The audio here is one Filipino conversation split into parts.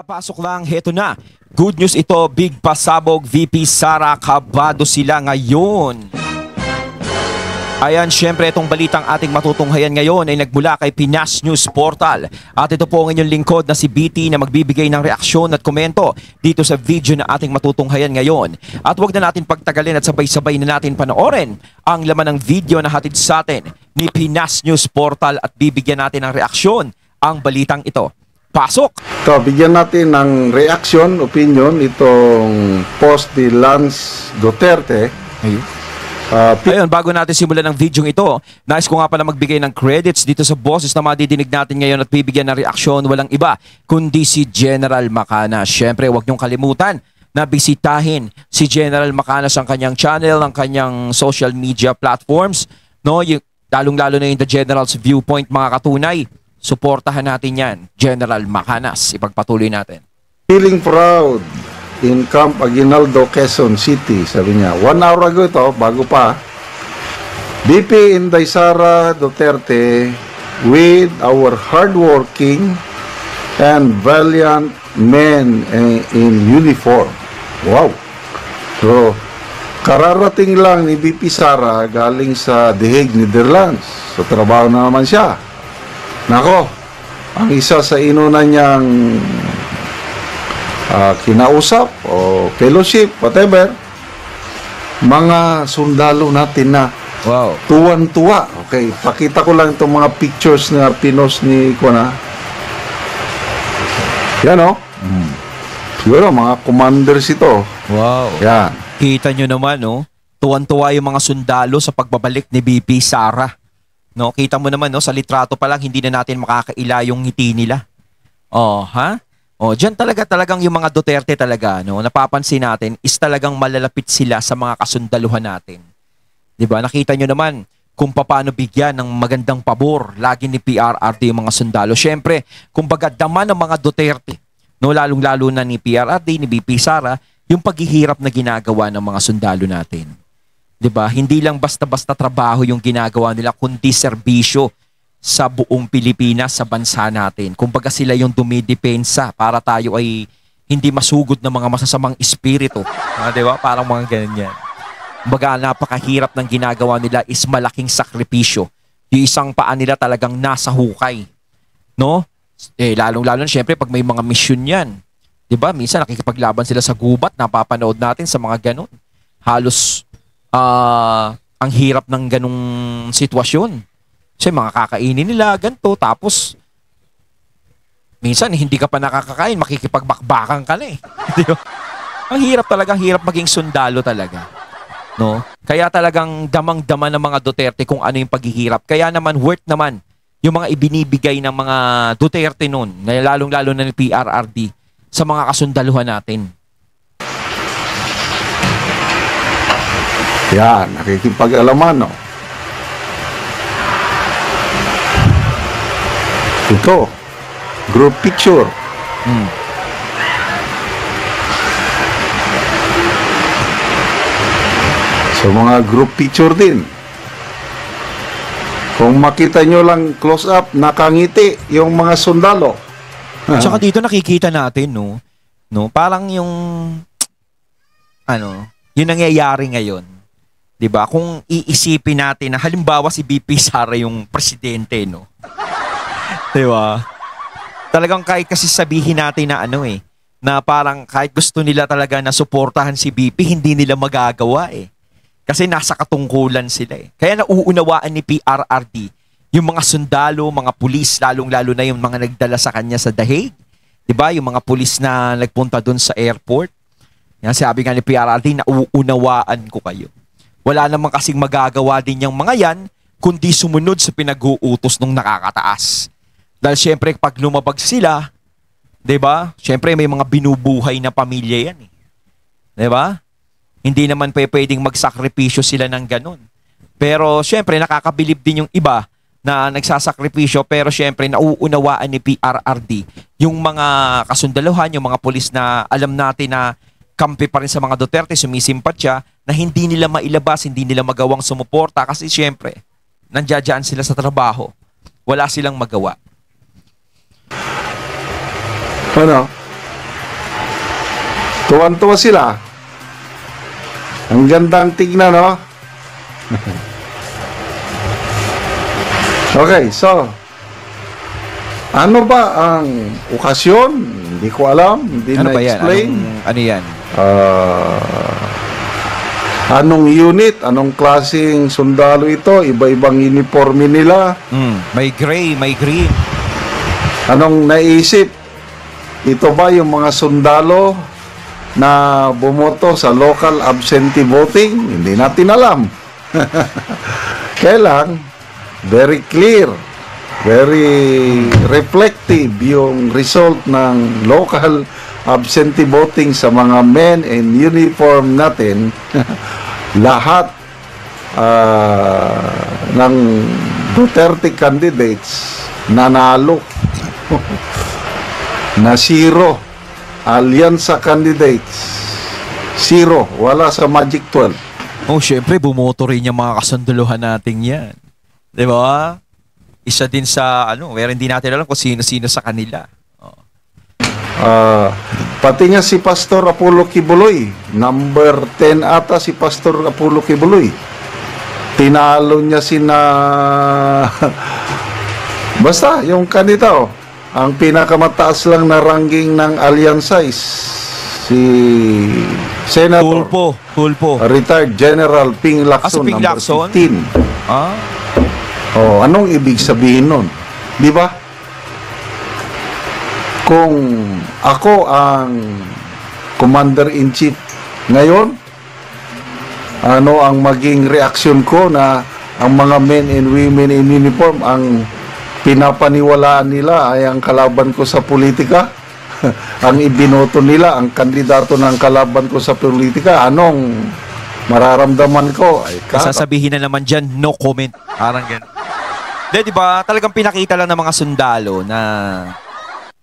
Kakapasok lang, heto na. Good news ito, Big Pasabog, VP Sara, kabado sila ngayon. Ayan, syempre itong balitang ating matutunghayan ngayon ay nagmula kay Pinas News Portal. At ito po ang inyong lingkod na si BT na magbibigay ng reaksyon at komento dito sa video na ating matutunghayan ngayon. At huwag na natin pagtagalin at sabay-sabay na natin panoorin ang laman ng video na hatid sa atin ni Pinas News Portal at bibigyan natin ng reaksyon ang balitang ito. Pasok! Ito, bigyan natin ng reaction, opinion, itong post ni Lance Duterte. Ayun, bago natin simulan ng video ito, nais ko nga pala magbigay ng credits dito sa boses na madidinig natin ngayon at bibigyan ng reaksyon walang iba, kundi si General Macanas. Siyempre, huwag niyong kalimutan na bisitahin si General Macanas ang kanyang channel, ang kanyang social media platforms. No? Lalong-lalo na yung The General's Viewpoint, mga katunay. Suportahan natin yan, General Macanas. Ipagpatuloy natin. Feeling proud in Camp Aguinaldo, Quezon City, sabi niya. 1 hour ago ito, bago pa. BP Inday Sara Duterte with our hardworking and valiant men in uniform. Wow! So, kararating lang ni BP Sara galing sa The Hague, Netherlands. So, trabaho na naman siya. Nako, ang isa sa inuna niyang kinausap o fellowship, whatever, mga sundalo natin na tuwan-tuwa. Okay, pakita ko lang itong mga pictures na pinos ni Kona. Yan o. Siguro mga commanders ito. Wow. Yan. Kita nyo naman, no? Tuwan-tuwa yung mga sundalo sa pagbabalik ni BP Sara. No, kita mo naman, no, sa litrato pa lang hindi na natin makakaila yung ngiti nila. Oh, ha? Oh, diyan talagang yung mga Duterte talaga, no, napapansin natin is talagang malalapit sila sa mga kasundaluhan natin. 'Di ba? Nakita nyo naman kung paano bigyan ng magandang pabor lagi ni PRRD yung mga sundalo. Syempre, kumbaga daman ng mga Duterte, no, lalong-lalo na ni PRRD, ni BP Sara, yung paghihirap na ginagawa ng mga sundalo natin. 'Di ba? Hindi lang basta-basta trabaho yung ginagawa nila, kundi serbisyo sa buong Pilipinas, sa bansa natin. Kumbaga sila yung dumidepensa para tayo ay hindi masugod ng mga masasamang espiritu. 'Di ba? Parang mga ganyan. Kumbaga napakahirap ng ginagawa nila is malaking sakripisyo. Yung isang paa nila talagang nasa hukay. No? Lalong-lalo syempre pag may mga mission 'yan. 'Di ba? Minsan nakikipaglaban sila sa gubat, napapanood natin sa mga ganun. Halos ang hirap ng ganung sitwasyon. Kasi mga kakainin nila, ganito, tapos minsan hindi ka pa nakakakain, makikipagbakbakan ka na eh. Ang hirap talaga, hirap maging sundalo talaga. No? Kaya talagang damang-dama ng mga Duterte kung ano yung paghihirap. Kaya naman, worth naman yung mga ibinibigay ng mga Duterte noon, lalong-lalo na ng PRRD, sa mga kasundaluhan natin. Yan, nakikipag-alaman, no? Ito, group picture. So, mga group picture din. Kung makita nyo lang close up, nakangiti yung mga sundalo. Tsaka dito nakikita natin, no, parang yung, yung nangyayari ngayon. 'Di ba? Kung iisipin natin na halimbawa si BP Sara yung presidente, no. 'Di ba? Talagang kahit kasi sabihin natin na na parang kahit gusto nila talaga na suportahan si BP, hindi nila magagawa eh. Kasi nasa katungkulan sila eh. Kaya nauunawaan ni PRRD yung mga sundalo, mga pulis, lalong-lalo na yung mga nagdala sa kanya sa The Hague. 'Di ba? Yung mga pulis na nagpunta doon sa airport. Yan, sabi nga ni PRRD, nauunawaan ko kayo. Wala namang kasing magagawa din yung mga yan, kundi sumunod sa pinag-uutos ng nakakataas. Dahil syempre, pag lumabag sila, 'di ba? Syempre, may mga binubuhay na pamilya yan eh. 'Di ba? Hindi naman pwedeng magsakripisyo sila ng ganun. Pero syempre, nakakabilib din yung iba na nagsasakripisyo, pero syempre, nauunawaan ni PRRD yung mga kasundaluhan, yung mga pulis na alam natin na kampi pa rin sa mga Duterte, sumisimpat siya, na hindi nila mailabas, hindi nila magawang sumuporta kasi syempre, nandiyan sila sa trabaho. Wala silang magawa. Ano? Tuwan-tuwa sila. Ang gandang tignan, no? Okay, so ano ba ang okasyon? Hindi ko alam, hindi Ano ba yan? na-explain. Ano yan? Anong unit, anong klaseng sundalo ito? Iba-ibang uniforme nila. May gray, may green. Anong naisip? Ito ba yung mga sundalo na bumoto sa local absentee voting? Hindi natin alam. Kailang, very clear, very reflective yung result ng local absentee voting sa mga men in uniform natin. Lahat ng Duterte candidates nanalo. Na zero. Alyansa candidates zero. Wala sa Magic 12. Oh, syempre, bumoto rin yung mga kasunduluhan natin yan. Di ba? Isa din sa, where hindi natin alam kung sino-sino sa kanila. Pati nga si Pastor Apollo Kibuloy, number 10 ata si Pastor Apollo Kibuloy. Tinalo niya basta yung kanito, ang pinakamataas lang na ranking ng alyansa is si Senator Tulpo. Retired General Ping Lacson, Ping number Lacson? 15. Anong ibig sabihin nun? Di ba? Kung ako ang Commander-in-Chief ngayon, ano ang maging reaksyon ko na ang mga men and women in uniform ang pinapaniwalaan nila ay ang kalaban ko sa politika? Ang ibinoto nila, ang kandidato ng kalaban ko sa politika, anong mararamdaman ko? Ay, sasabihin na naman dyan, no comment. Parang ganun. Di ba? Talagang pinakita lang ng mga sundalo na,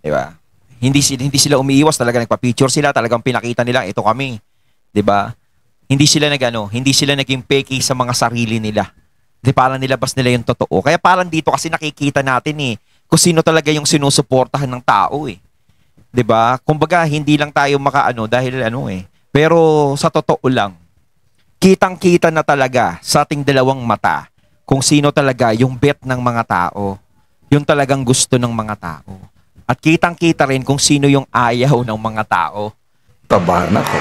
di ba? Hindi sila umiiwas, talaga nagpa-picture sila, talagang pinakita nila, ito kami. Di ba? Hindi sila naging peki sa mga sarili nila. Di parang nilabas nila yung totoo. Kaya parang dito kasi nakikita natin kung sino talaga yung sinusuportahan ng tao 'Di ba? Kumbaga hindi lang tayo dahil Pero sa totoo lang, kitang-kita na talaga sa ating dalawang mata kung sino talaga yung bet ng mga tao. Yung talagang gusto ng mga tao. At kitang-kita rin kung sino yung ayaw ng mga tao. Tabahan ako.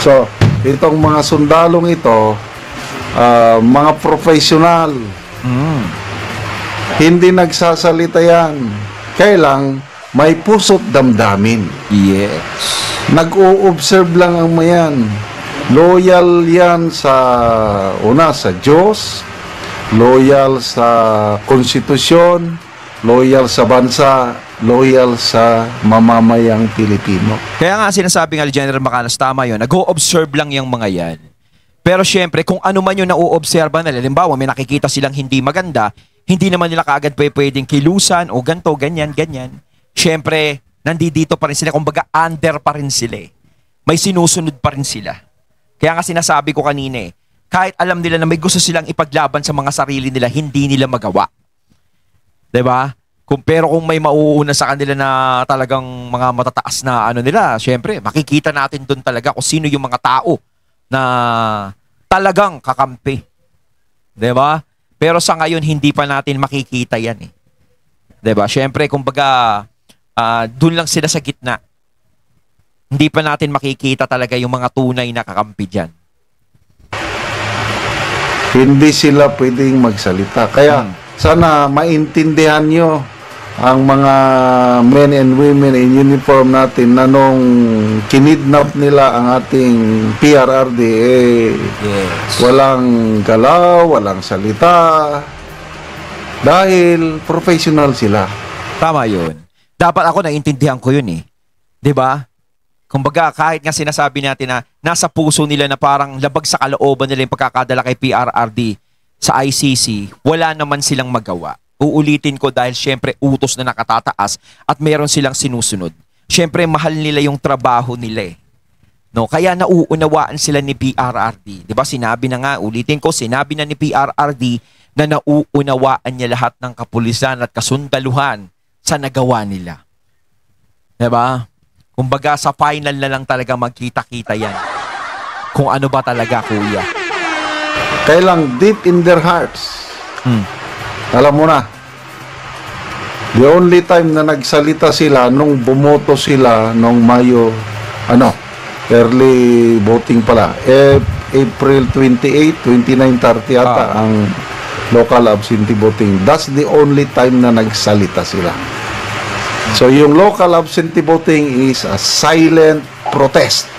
So, itong mga sundalong ito, mga professional, hindi nagsasalita yan. Kailang may puso't damdamin. Yes. Nag-o-observe lang ang mayan. Loyal yan sa Diyos, loyal sa konstitusyon, loyal sa bansa, loyal sa mamamayang Pilipino. Kaya nga sinasabi nga ni General Macanas, tama yun, nag-o-observe lang yung mga yan. Pero syempre, kung ano man yung na-o-observe nila, halimbawa may nakikita silang hindi maganda, hindi naman nila kaagad pwedeng kilusan o ganto, ganyan. Syempre, nandito pa rin sila, kumbaga under pa rin sila. May sinusunod pa rin sila. Kaya nga sinasabi ko kanina kahit alam nila na may gusto silang ipaglaban sa mga sarili nila, hindi nila magawa. 'Di ba? Pero kung may mauuna sa kanila na talagang mga matataas na nila, syempre, makikita natin doon talaga kung sino yung mga tao na talagang kakampi. 'Di ba? Pero sa ngayon, hindi pa natin makikita yan 'Di ba? Syempre, kumbaga, doon lang sila sa gitna. Hindi pa natin makikita talaga yung mga tunay na kakampi dyan. Hindi sila pwedeng magsalita. Kaya sana maintindihan nyo ang mga men and women in uniform natin na nung kinidnap nila ang ating PRRD, yes, walang galaw, walang salita. Dahil professional sila. Tama yun. Dapat ako naiintindihan ko yun 'Di ba? Kumbaga, kahit nga sinasabi natin na nasa puso nila na parang labag sa kalooban nila yung pagkakadala kay PRRD sa ICC, wala naman silang magawa. Uulitin ko dahil syempre utos na nakatataas at meron silang sinusunod. Syempre mahal nila yung trabaho nila No, kaya nauunawaan sila ni PRRD. 'Di ba? Sinabi na nga, ulitin ko, sinabi na ni PRRD na nauunawaan niya lahat ng kapulisan at kasundaluhan sa nagawa nila. 'Di ba? Kumbaga sa final na lang talaga magkita-kita yan. Kung ano ba talaga, kuya. Kailang deep in their hearts. Hmm. Alam mo na, the only time na nagsalita sila nung bumoto sila nung Mayo, early voting pala, April 28, 29, 30 ata ang local absentee voting. That's the only time na nagsalita sila. So yung local absentee voting is a silent protest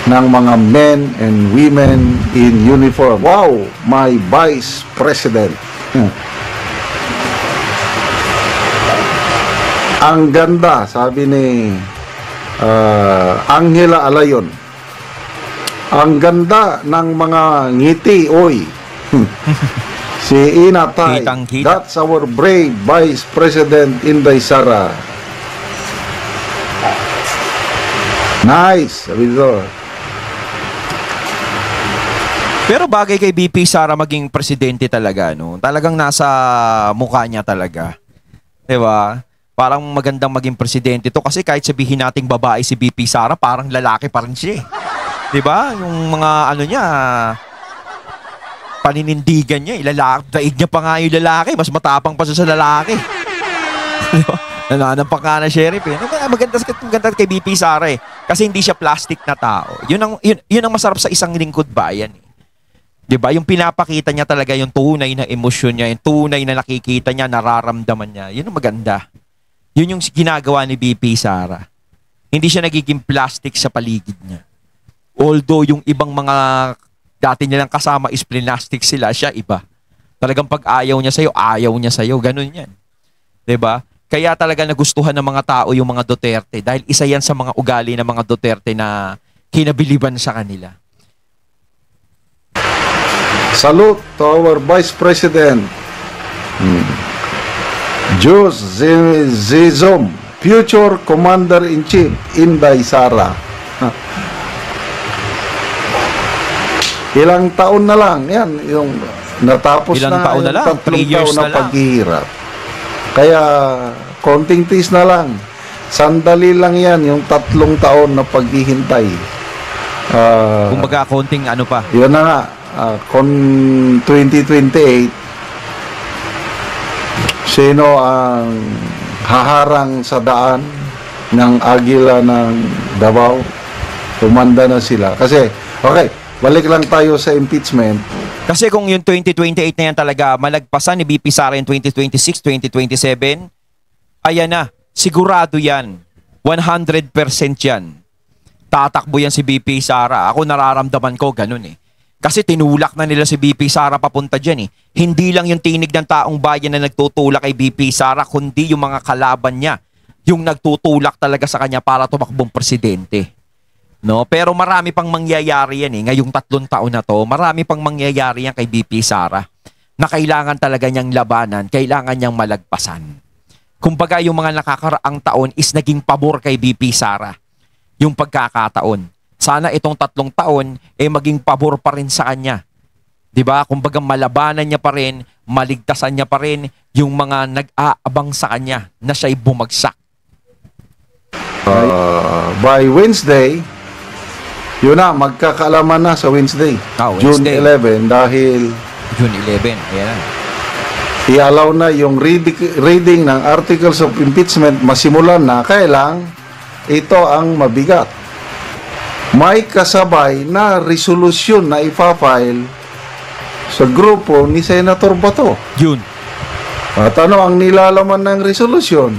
ng mga men and women in uniform. Wow, my Vice President. Ang ganda, sabi ni Angela Alayon. Ang ganda ng mga ngiti, oy. Si Inatay. Kitang-kita. That's our brave Vice President Inday Sara. Nice, sabi dito. Pero bagay kay BP Sara maging presidente talaga, no? Talagang nasa mukha niya talaga. 'Di ba? Parang magandang maging presidente to kasi kahit sabihin nating babae si BP Sara, parang lalaki pa rin siya. 'Di ba? Yung mga ano niya, paninindigan niya, lalaki, daig niya pa nga yung lalaki, mas matapang pa siya sa lalaki. Diba? Nananampak nga na sheriff eh. Maganda kay BP Sara eh. Kasi hindi siya plastic na tao. Yun ang masarap sa isang lingkod bayan eh. 'Di ba? Yung pinapakita niya talaga yung tunay na emosyon niya, yung tunay na nakikita niya, nararamdaman niya. Yun ang maganda. Yun yung ginagawa ni BP Sara. Hindi siya nagiging plastic sa paligid niya. Although yung ibang mga dati nilang kasama is plastic sila, siya iba. Talagang pag ayaw niya sa'yo, ganun yan. 'Di ba? Kaya talaga nagustuhan ng mga tao yung mga Duterte dahil isa yan sa mga ugali ng mga Duterte na kinabiliban sa kanila. Salute to our Vice President, Jus Zizom, future Commander-in-Chief, Inday Sara. Ilang taon na lang, yan, yung natapos Ilang na, taon na lang, 3 years taon na lang. paghihirap. Kaya, konting tiis na lang. Sandali lang yan, yung 3 taon na paghihintay. Kumbaga konting ano pa. Yun na nga, 2028, sino ang haharang sa daan ng Agila ng Davao? Tumanda na sila. Kasi, okay, balik lang tayo sa impeachment. Kasi kung yung 2028 na yan talaga malagpasan ni BP Sara yung 2026, 2027, ayan na, sigurado yan. 100% yan. Tatakbo yan si BP Sara. Ako nararamdaman ko ganun eh. Kasi tinulak na nila si BP Sara papunta dyan eh. Hindi lang yung tinig ng taong bayan na nagtutulak kay BP Sara, kundi yung mga kalaban niya. Yung nagtutulak talaga sa kanya para tumakbong presidente. No? Pero marami pang mangyayari yan eh. Ngayong 3 taon na to, marami pang mangyayari yan kay BP Sara na kailangan talaga niyang labanan, kailangan niyang malagpasan. Kumbaga yung mga nakakaraang taon is naging pabor kay BP Sara. Yung pagkakataon. Sana itong 3 taon maging pabor pa rin sa kanya. 'Di ba? Kumbaga malabanan niya pa rin, maligtasan niya pa rin yung mga nag-aabang sa kanya na siya'y bumagsak. By Wednesday, yun na, magkakaalaman na sa Wednesday. June 11 dahil June 11, ayan na. I-allow na yung reading ng articles of impeachment masimulan na. Kailang ito ang mabigat. May kasabay na resolusyon na ipafile sa grupo ni Senator Bato. Yun. At ano ang nilalaman ng resolusyon?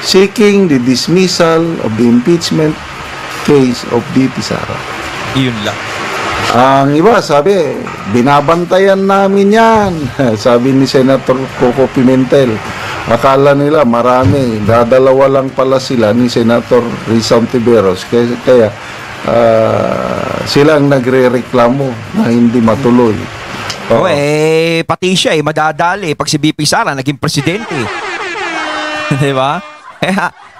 Seeking the dismissal of the impeachment case of BP Sara. Yun lang. Ang iba sabi, binabantayan namin yan. Sabi ni Senator Coco Pimentel. Akala nila marami, dadalawa lang pala sila ni Senator Rizal Tiberos. Kaya silang nagre-reklamo na hindi matuloy. Pati siya madadali pag si BP Sara naging presidente. Di ba?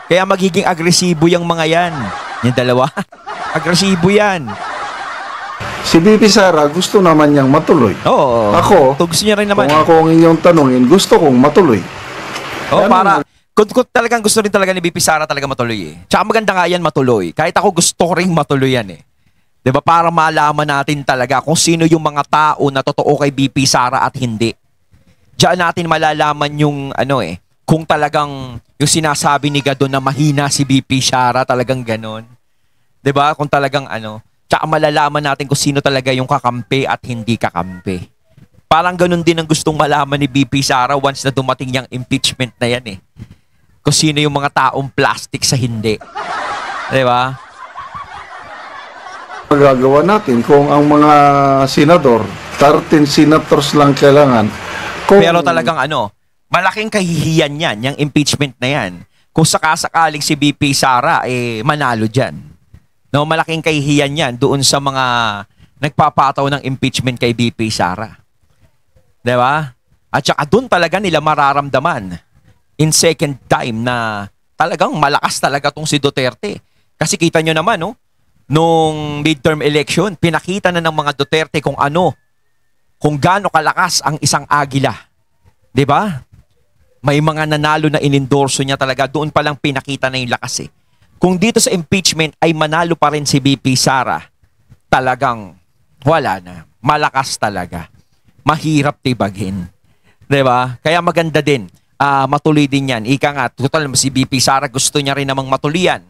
Kaya magiging agresibo yung mga yan. Yung dalawa, agresibo yan. Si BP Sara gusto naman niyang matuloy. Oo. Ako, gusto niya rin naman. Kung ako ang inyong tanungin, gusto kong matuloy. Para Kung talagang gusto rin talaga ni BP Sara talaga matuloy eh. Tsaka maganda nga yan matuloy. Kahit ako gusto ko rin matuloy yan eh. 'Di ba? Para malaman natin talaga kung sino yung mga tao na totoo kay BP Sara at hindi. Diyan natin malalaman yung kung talagang yung sinasabi ni Gado na mahina si BP Sara, talagang ganon. 'Di ba? Kung talagang tsaka malalaman natin kung sino talaga yung kakampi at hindi kakampi. Parang ganon din ang gustong malaman ni BP Sara once na dumating yung impeachment na yan eh. Kung sino yung mga taong plastic sa hindi. 'Di ba? Magagawa natin kung ang mga senador, 13 senators lang kailangan. Pero talagang malaking kahihiyan yan, yung impeachment na yan. Kung sakasakaling si BP Sara, manalo dyan. No, malaking kahihiyan yan doon sa mga nagpapataw ng impeachment kay BP Sara. Diba? At saka doon talaga nila mararamdaman in second time na talagang malakas talaga tong si Duterte. Kasi kita nyo naman, nung midterm election, pinakita na ng mga Duterte kung gaano kalakas ang isang agila. 'Di ba? May mga nanalo na inendorso niya talaga, doon pa lang pinakita na yung lakas eh. Kung dito sa impeachment ay manalo pa rin si BP Sara, talagang wala na. Malakas talaga. Mahirap tibagin. 'Di ba? Kaya maganda din. Matuloy din yan. Ika nga, total si BP Sara gusto niya rin namang matuloyan.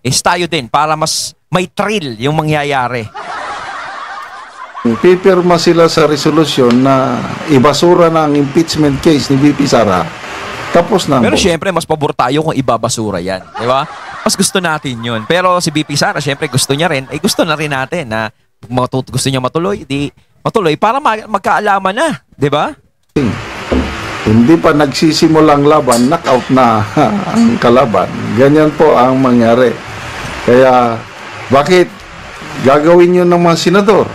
Tayo din para mas may thrill yung mangyayari. Pipirma sila sa resolusyon na ibasura na ang impeachment case ni BP Sara. Tapos na. Pero syempre, mas pabor tayo kung ibabasura yan. Di ba? Mas gusto natin yun. Pero si BP Sara, syempre gusto niya rin. Gusto na rin natin na gusto niya matuloy. Di matuloy para magkaalaman na. Di ba? Hindi pa nagsisimulang laban, knockout na ang kalaban. Ganyan po ang mangyari. Kaya, bakit gagawin yun ng mga senador?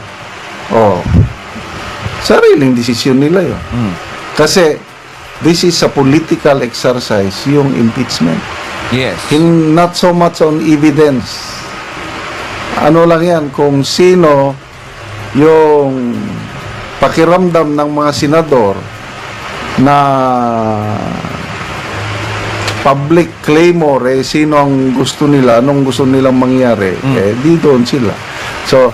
Sariling desisyon nila yun. Kasi, this is a political exercise, yung impeachment. Yes. Not so much on evidence. Ano lang yan, kung sino yung pakiramdam ng mga senador na public claimor, sino ang gusto nila, anong gusto nilang mangyari, di doon sila. So,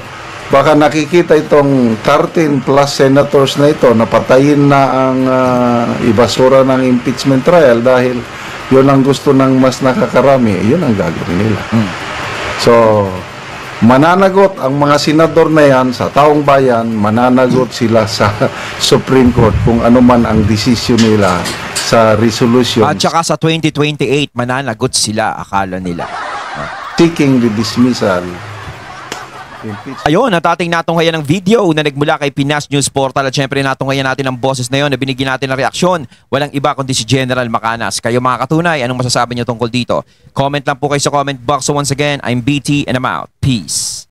baka nakikita itong 13 plus senators na ito, napatayin na ang ibasura ng impeachment trial dahil yun ang gusto ng mas nakakarami, yun ang gagawin nila. So, mananagot ang mga senador na yan sa taong bayan, mananagot sila sa Supreme Court kung ano man ang desisyon nila sa resolution. At saka sa 2028, mananagot sila, akala nila. Seeking the dismissal. Ayun, natating natunghayan ng video na nagmula kay Pinas News Portal at syempre natunghayan natin ang boses na yun na binigyan natin ng reaksyon. Walang iba kundi si General Macanas. Kayo mga katunay, anong masasabi niyo tungkol dito? Comment lang po kayo sa comment box. So once again, I'm BT and I'm out. Peace.